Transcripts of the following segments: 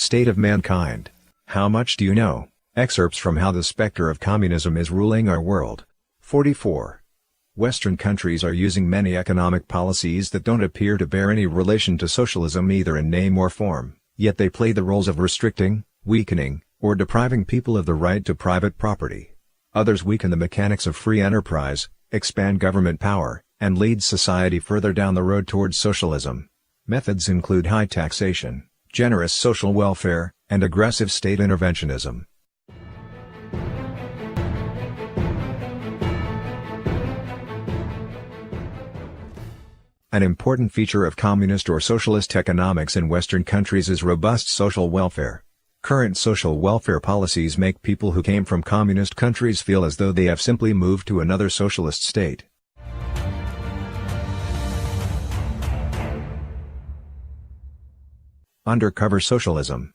state of mankind. How much do you know? Excerpts from How the Spectre of Communism is Ruling Our World. 44. Western countries are using many economic policies that don't appear to bear any relation to socialism either in name or form, yet they play the roles of restricting, weakening, or depriving people of the right to private property. Others weaken the mechanics of free enterprise, expand government power, and lead society further down the road towards socialism. Methods include high taxation, generous social welfare, and aggressive state interventionism. An important feature of communist or socialist economics in Western countries is robust social welfare. Current social welfare policies make people who came from communist countries feel as though they have simply moved to another socialist state. Undercover socialism.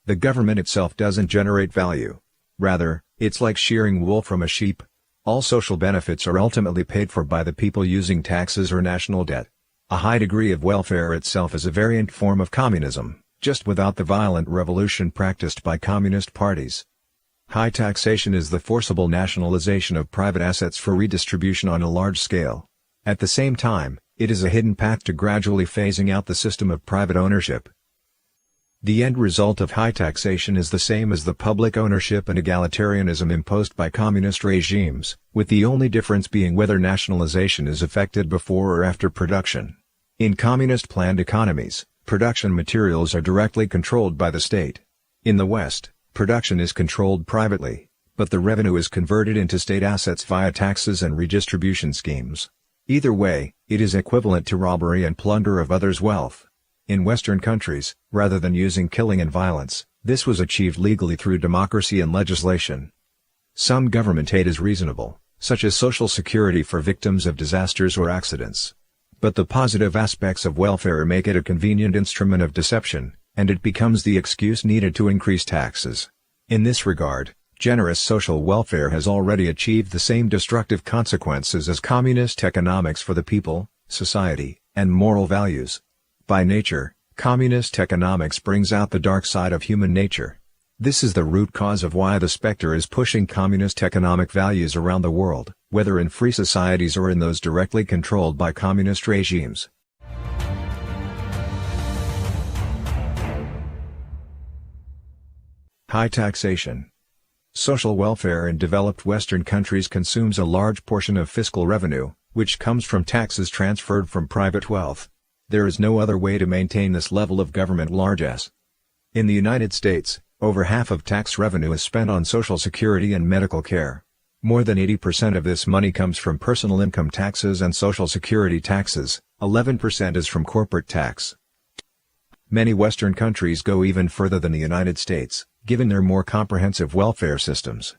The government itself doesn't generate value. Rather, it's like shearing wool from a sheep. All social benefits are ultimately paid for by the people using taxes or national debt. A high degree of welfare itself is a variant form of communism, just without the violent revolution practiced by communist parties. High taxation is the forcible nationalization of private assets for redistribution on a large scale. At the same time, it is a hidden path to gradually phasing out the system of private ownership. The end result of high taxation is the same as the public ownership and egalitarianism imposed by communist regimes, with the only difference being whether nationalization is effected before or after production. In communist planned economies, production materials are directly controlled by the state. In the West, production is controlled privately, but the revenue is converted into state assets via taxes and redistribution schemes. Either way, it is equivalent to robbery and plunder of others' wealth. In Western countries, rather than using killing and violence, this was achieved legally through democracy and legislation. Some government aid is reasonable, such as social security for victims of disasters or accidents. But the positive aspects of welfare make it a convenient instrument of deception, and it becomes the excuse needed to increase taxes. In this regard, generous social welfare has already achieved the same destructive consequences as communist economics for the people, society, and moral values. By nature, communist economics brings out the dark side of human nature. This is the root cause of why the spectre is pushing communist economic values around the world, whether in free societies or in those directly controlled by communist regimes. High taxation. Social welfare in developed Western countries consumes a large portion of fiscal revenue, which comes from taxes transferred from private wealth. There is no other way to maintain this level of government largesse. In the United States, over half of tax revenue is spent on Social Security and medical care. More than 80% of this money comes from personal income taxes and Social Security taxes, 11% is from corporate tax. Many Western countries go even further than the United States, given their more comprehensive welfare systems.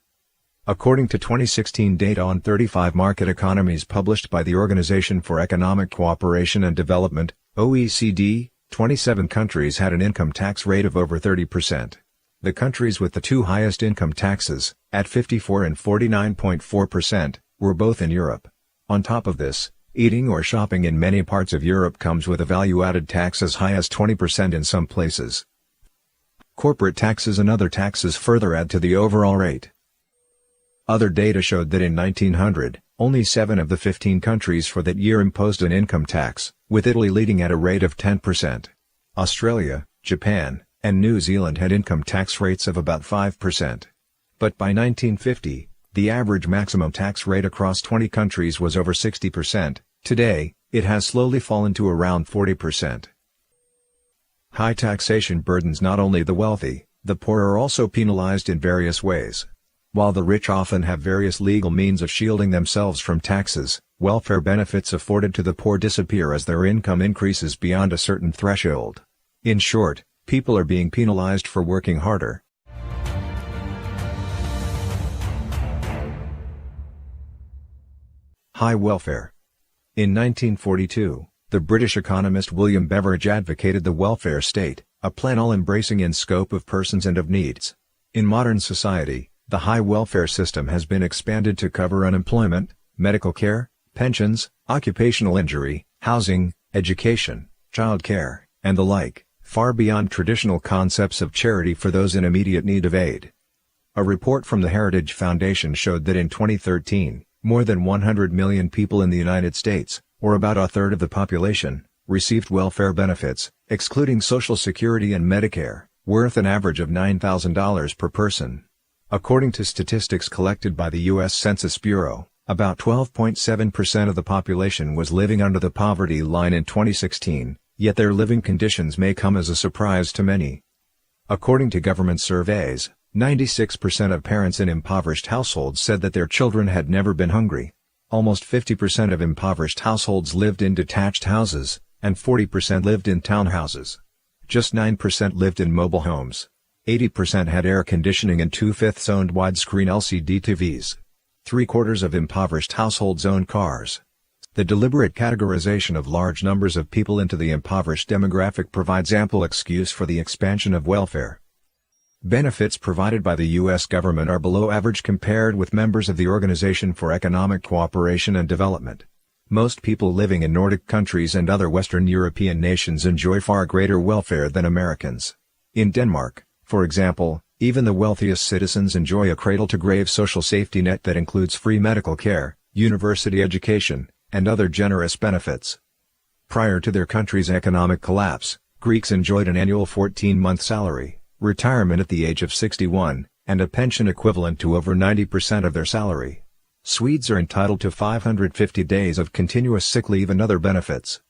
According to 2016 data on 35 market economies published by the Organization for Economic Cooperation and Development, OECD, 27 countries had an income tax rate of over 30%. The countries with the two highest income taxes, at 54 and 49.4%, were both in Europe. On top of this, eating or shopping in many parts of Europe comes with a value-added tax as high as 20% in some places. Corporate taxes and other taxes further add to the overall rate. Other data showed that in 1900, only 7 of the 15 countries for that year imposed an income tax, with Italy leading at a rate of 10%. Australia, Japan, and New Zealand had income tax rates of about 5%. But by 1950, the average maximum tax rate across 20 countries was over 60%. Today, it has slowly fallen to around 40%. High taxation burdens not only the wealthy, the poor are also penalized in various ways. While the rich often have various legal means of shielding themselves from taxes, welfare benefits afforded to the poor disappear as their income increases beyond a certain threshold. In short, people are being penalized for working harder. High welfare. In 1942, the British economist William Beveridge advocated the welfare state, a plan all-embracing in scope of persons and of needs. In modern society, the high welfare system has been expanded to cover unemployment, medical care, pensions, occupational injury, housing, education, child care, and the like. far beyond traditional concepts of charity for those in immediate need of aid. A report from the Heritage Foundation showed that in 2013, more than 100 million people in the United States, or about a third of the population, received welfare benefits, excluding Social Security and Medicare, worth an average of $9,000 per person. According to statistics collected by the U.S. Census Bureau, about 12.7% of the population was living under the poverty line in 2016, yet their living conditions may come as a surprise to many. According to government surveys, 96% of parents in impoverished households said that their children had never been hungry. Almost 50% of impoverished households lived in detached houses, and 40% lived in townhouses. Just 9% lived in mobile homes. 80% had air conditioning and 2/5 owned widescreen LCD TVs. 3/4 of impoverished households owned cars. The deliberate categorization of large numbers of people into the impoverished demographic provides ample excuse for the expansion of welfare. Benefits provided by the U.S. government are below average compared with members of the Organization for Economic Cooperation and Development. Most people living in Nordic countries and other Western European nations enjoy far greater welfare than Americans. In Denmark, for example, even the wealthiest citizens enjoy a cradle-to-grave social safety net that includes free medical care, university education, and other generous benefits. Prior to their country's economic collapse, Greeks enjoyed an annual 14-month salary, retirement at the age of 61, and a pension equivalent to over 90% of their salary. Swedes are entitled to 550 days of continuous sick leave and other benefits.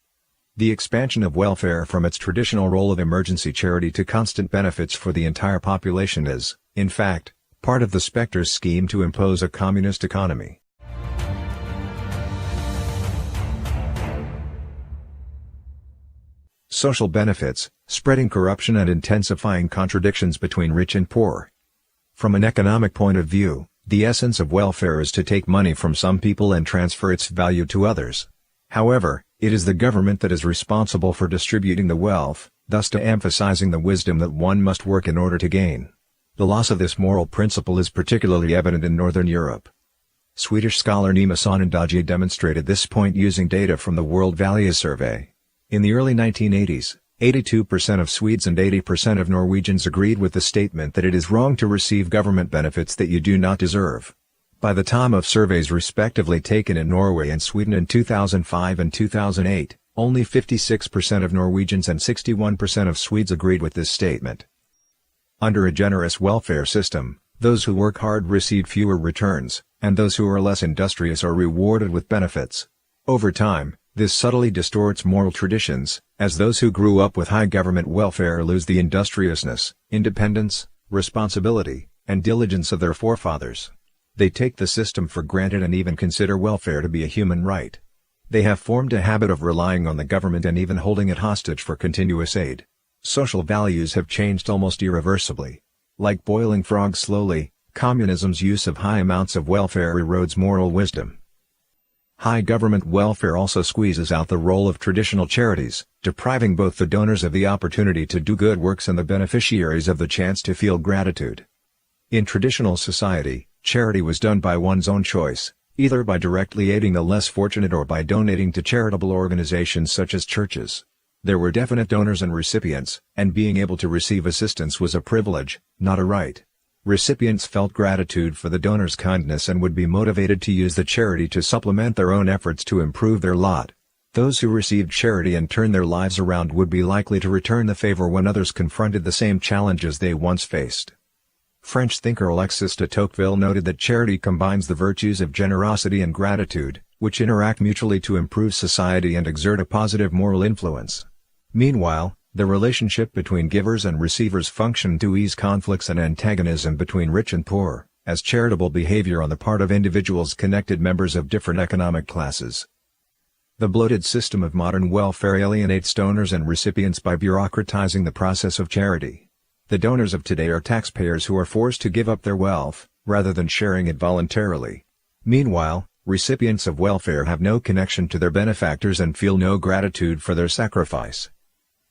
The expansion of welfare from its traditional role of emergency charity to constant benefits for the entire population is, in fact, part of the Spectre's scheme to impose a communist economy. Social benefits, spreading corruption and intensifying contradictions between rich and poor. From an economic point of view, the essence of welfare is to take money from some people and transfer its value to others. However, it is the government that is responsible for distributing the wealth, thus emphasizing the wisdom that one must work in order to gain. The loss of this moral principle is particularly evident in Northern Europe. Swedish scholar Nima Sonendage demonstrated this point using data from the World Values Survey. In the early 1980s, 82% of Swedes and 80% of Norwegians agreed with the statement that it is wrong to receive government benefits that you do not deserve. By the time of surveys respectively taken in Norway and Sweden in 2005 and 2008, only 56% of Norwegians and 61% of Swedes agreed with this statement. Under a generous welfare system, those who work hard receive fewer returns, and those who are less industrious are rewarded with benefits. Over time, this subtly distorts moral traditions, as those who grew up with high government welfare lose the industriousness, independence, responsibility, and diligence of their forefathers. They take the system for granted and even consider welfare to be a human right. They have formed a habit of relying on the government and even holding it hostage for continuous aid. Social values have changed almost irreversibly. Like boiling frogs slowly, communism's use of high amounts of welfare erodes moral wisdom. High government welfare also squeezes out the role of traditional charities, depriving both the donors of the opportunity to do good works and the beneficiaries of the chance to feel gratitude. In traditional society, charity was done by one's own choice, either by directly aiding the less fortunate or by donating to charitable organizations such as churches. There were definite donors and recipients, and being able to receive assistance was a privilege, not a right. Recipients felt gratitude for the donor's kindness and would be motivated to use the charity to supplement their own efforts to improve their lot. Those who received charity and turned their lives around would be likely to return the favor when others confronted the same challenges they once faced. French thinker Alexis de Tocqueville noted that charity combines the virtues of generosity and gratitude, which interact mutually to improve society and exert a positive moral influence. Meanwhile, the relationship between givers and receivers functioned to ease conflicts and antagonism between rich and poor, as charitable behavior on the part of individuals connected members of different economic classes. The bloated system of modern welfare alienates donors and recipients by bureaucratizing the process of charity. The donors of today are taxpayers who are forced to give up their wealth, rather than sharing it voluntarily. Meanwhile, recipients of welfare have no connection to their benefactors and feel no gratitude for their sacrifice.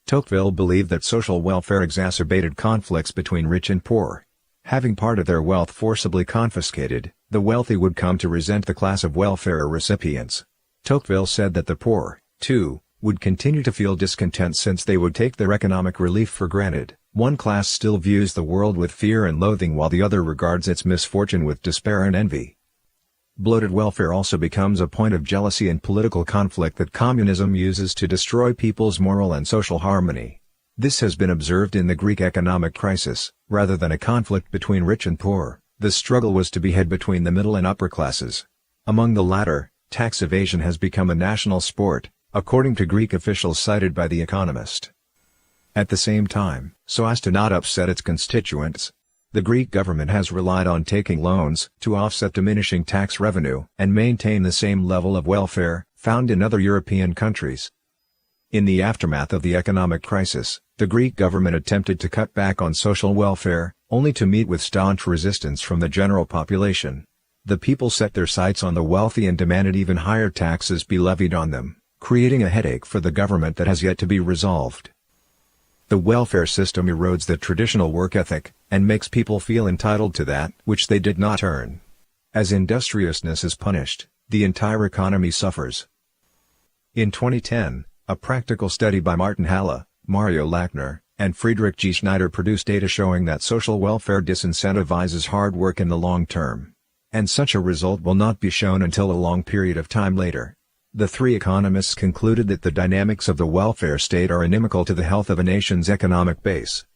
Tocqueville believed that social welfare exacerbated conflicts between rich and poor. Having part of their wealth forcibly confiscated, the wealthy would come to resent the class of welfare recipients. Tocqueville said that the poor, too, would continue to feel discontent since they would take their economic relief for granted. One class still views the world with fear and loathing while the other regards its misfortune with despair and envy. Bloated welfare also becomes a point of jealousy and political conflict that communism uses to destroy people's moral and social harmony. This has been observed in the Greek economic crisis. Rather than a conflict between rich and poor, the struggle was to be had between the middle and upper classes. Among the latter, tax evasion has become a national sport, according to Greek officials cited by The Economist. At the same time, so as to not upset its constituents, the Greek government has relied on taking loans to offset diminishing tax revenue and maintain the same level of welfare found in other European countries. In the aftermath of the economic crisis, the Greek government attempted to cut back on social welfare, only to meet with staunch resistance from the general population. The people set their sights on the wealthy and demanded even higher taxes be levied on them, creating a headache for the government that has yet to be resolved. The welfare system erodes the traditional work ethic, and makes people feel entitled to that which they did not earn. As industriousness is punished, the entire economy suffers. In 2010, a practical study by Martin Halle, Mario Lackner, and Friedrich G. Schneider produced data showing that social welfare disincentivizes hard work in the long term. And such a result will not be shown until a long period of time later. The three economists concluded that the dynamics of the welfare state are inimical to the health of a nation's economic base.